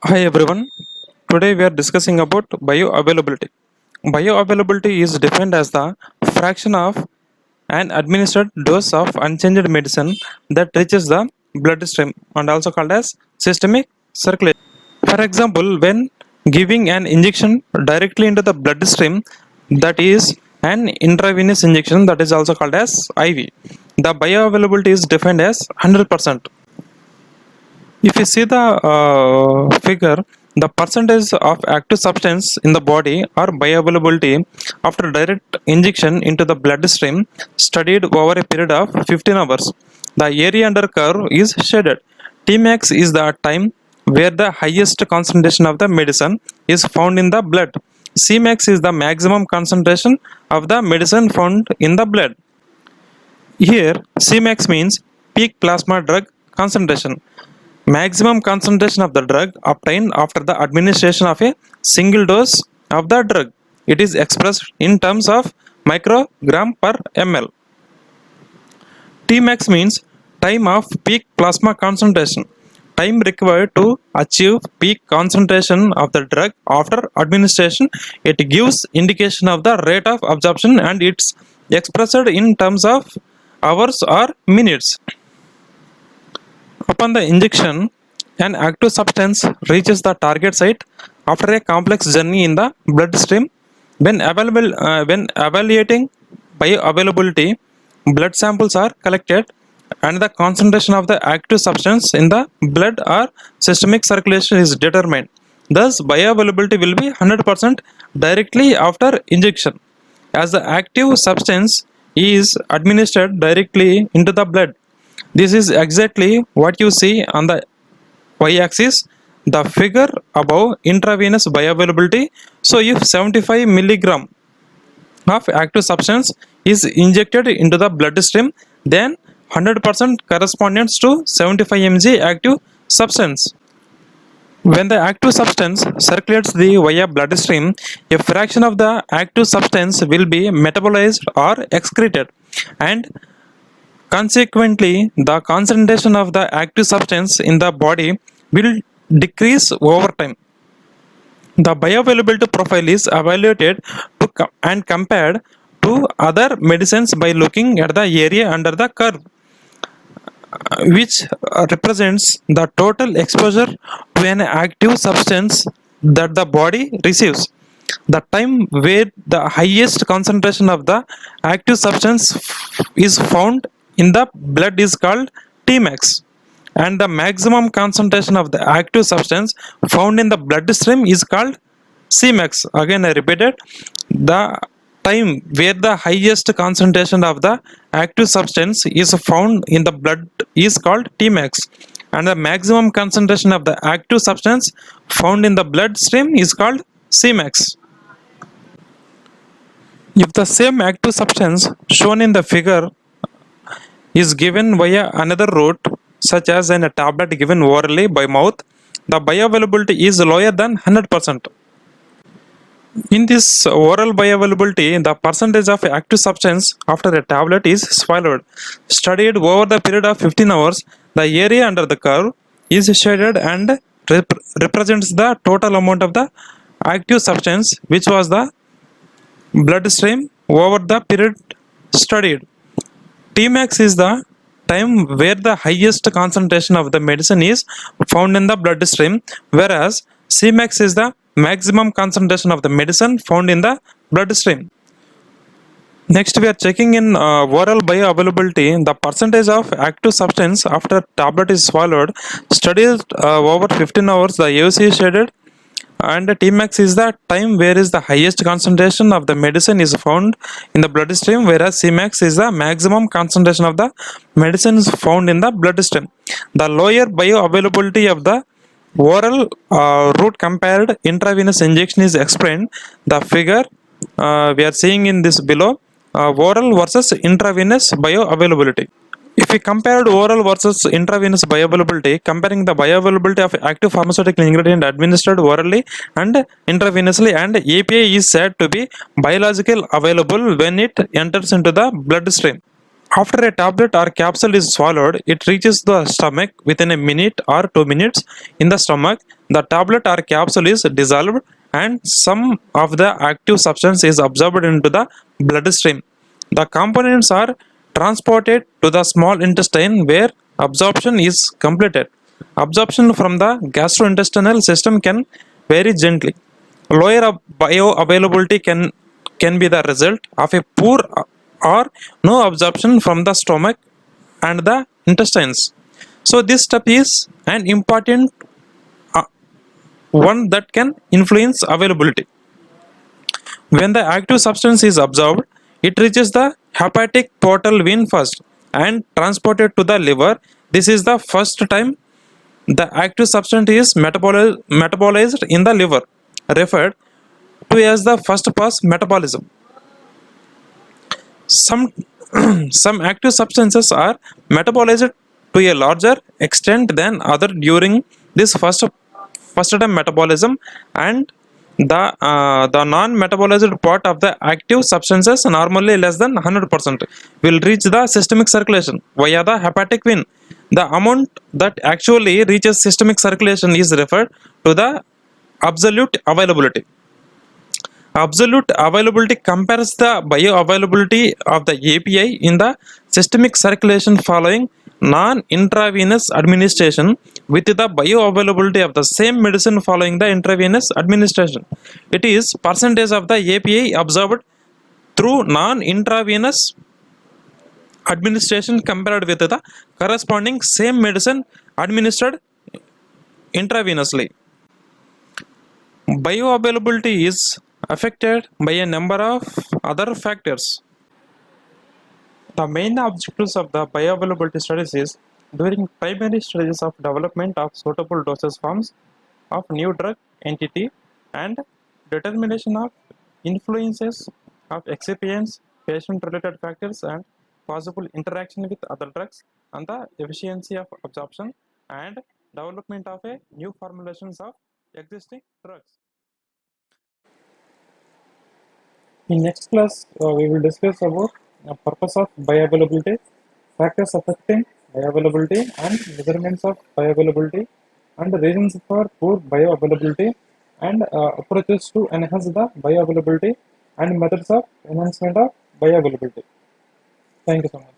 Hi everyone. Today we are discussing about bioavailability. Bioavailability is defined as the fraction of an administered dose of unchanged medicine that reaches the bloodstream and also called as systemic circulation. For example, when giving an injection directly into the bloodstream, that is an intravenous injection, that is also called as IV. The bioavailability is defined as 100%. If you see the figure, the percentage of active substance in the body or bioavailability after direct injection into the bloodstream studied over a period of 15 hours. The area under curve is shaded. Tmax is the time where the highest concentration of the medicine is found in the blood. Cmax is the maximum concentration of the medicine found in the blood. Here, Cmax means peak plasma drug concentration. Maximum concentration of the drug obtained after the administration of a single dose of the drug. It is expressed in terms of microgram per ml. Tmax means time of peak plasma concentration. Time required to achieve peak concentration of the drug after administration. It gives indication of the rate of absorption and it's expressed in terms of hours or minutes. Upon the injection, an active substance reaches the target site after a complex journey in the bloodstream. When evaluating bioavailability, blood samples are collected and the concentration of the active substance in the blood or systemic circulation is determined. Thus, bioavailability will be 100% directly after injection, as the active substance is administered directly into the blood. This is exactly what you see on the y-axis, the figure above intravenous bioavailability. So if 75 milligram of active substance is injected into the bloodstream, then 100% corresponds to 75 mg active substance. When the active substance circulates the via bloodstream, a fraction of the active substance will be metabolized or excreted, and consequently, the concentration of the active substance in the body will decrease over time. The bioavailability profile is evaluated and compared to other medicines by looking at the area under the curve, which represents the total exposure to an active substance that the body receives. The time where the highest concentration of the active substance is found in the blood is called Tmax, and the maximum concentration of the active substance found in the bloodstream is called Cmax. Again, I repeated, the time where the highest concentration of the active substance is found in the blood is called Tmax, and the maximum concentration of the active substance found in the bloodstream is called Cmax. If the same active substance shown in the figure is given via another route, such as in a tablet given orally by mouth, the bioavailability is lower than 100%. In this oral bioavailability, the percentage of active substance after a tablet is swallowed. Studied over the period of 15 hours, the area under the curve is shaded and represents the total amount of the active substance which was the bloodstream over the period studied. Tmax is the time where the highest concentration of the medicine is found in the bloodstream, whereas Cmax is the maximum concentration of the medicine found in the bloodstream. Next, we are checking in oral bioavailability. The percentage of active substance after tablet is swallowed. Studied over 15 hours, the AUC is shaded, and Tmax is the time where is the highest concentration of the medicine is found in the bloodstream, whereas Cmax is the maximum concentration of the medicines found in the bloodstream. The lower bioavailability of the oral route compared intravenous injection is explained. The figure we are seeing in this below, oral versus intravenous bioavailability. If we compared oral versus intravenous bioavailability, comparing the bioavailability of active pharmaceutical ingredient administered orally and intravenously, and API is said to be biological available when it enters into the bloodstream. After a tablet or capsule is swallowed, it reaches the stomach within a minute or 2 minutes. In the stomach, the tablet or capsule is dissolved and some of the active substance is absorbed into the bloodstream. The components are transported to the small intestine where absorption is completed. Absorption from the gastrointestinal system can vary gently. Lower bioavailability can be the result of a poor or no absorption from the stomach and the intestines. So this step is an important uh, one that can influence availability. When the active substance is absorbed, it reaches the hepatic portal vein first and transported to the liver. This is the first time the active substance is metabolized in the liver, referred to as the first pass metabolism. Some some active substances are metabolized to a larger extent than other during this first time metabolism, and the non-metabolized part of the active substances normally less than 100% will reach the systemic circulation via the hepatic vein. The amount that actually reaches systemic circulation is referred to the absolute availability. Absolute availability compares the bioavailability of the API in the systemic circulation following non-intravenous administration with the bioavailability of the same medicine following the intravenous administration. It is percentage of the API absorbed through non-intravenous administration compared with the corresponding same medicine administered intravenously. Bioavailability is affected by a number of other factors. The main objectives of the bioavailability studies is during primary stages of development of suitable dosage forms of new drug entity and determination of influences of excipients, patient-related factors and possible interaction with other drugs and the efficiency of absorption and development of a new formulations of existing drugs. In next class, we will discuss about the purpose of bioavailability, factors affecting bioavailability, and measurements of bioavailability, and the reasons for poor bioavailability, and approaches to enhance the bioavailability, and methods of enhancement of bioavailability. Thank you so much.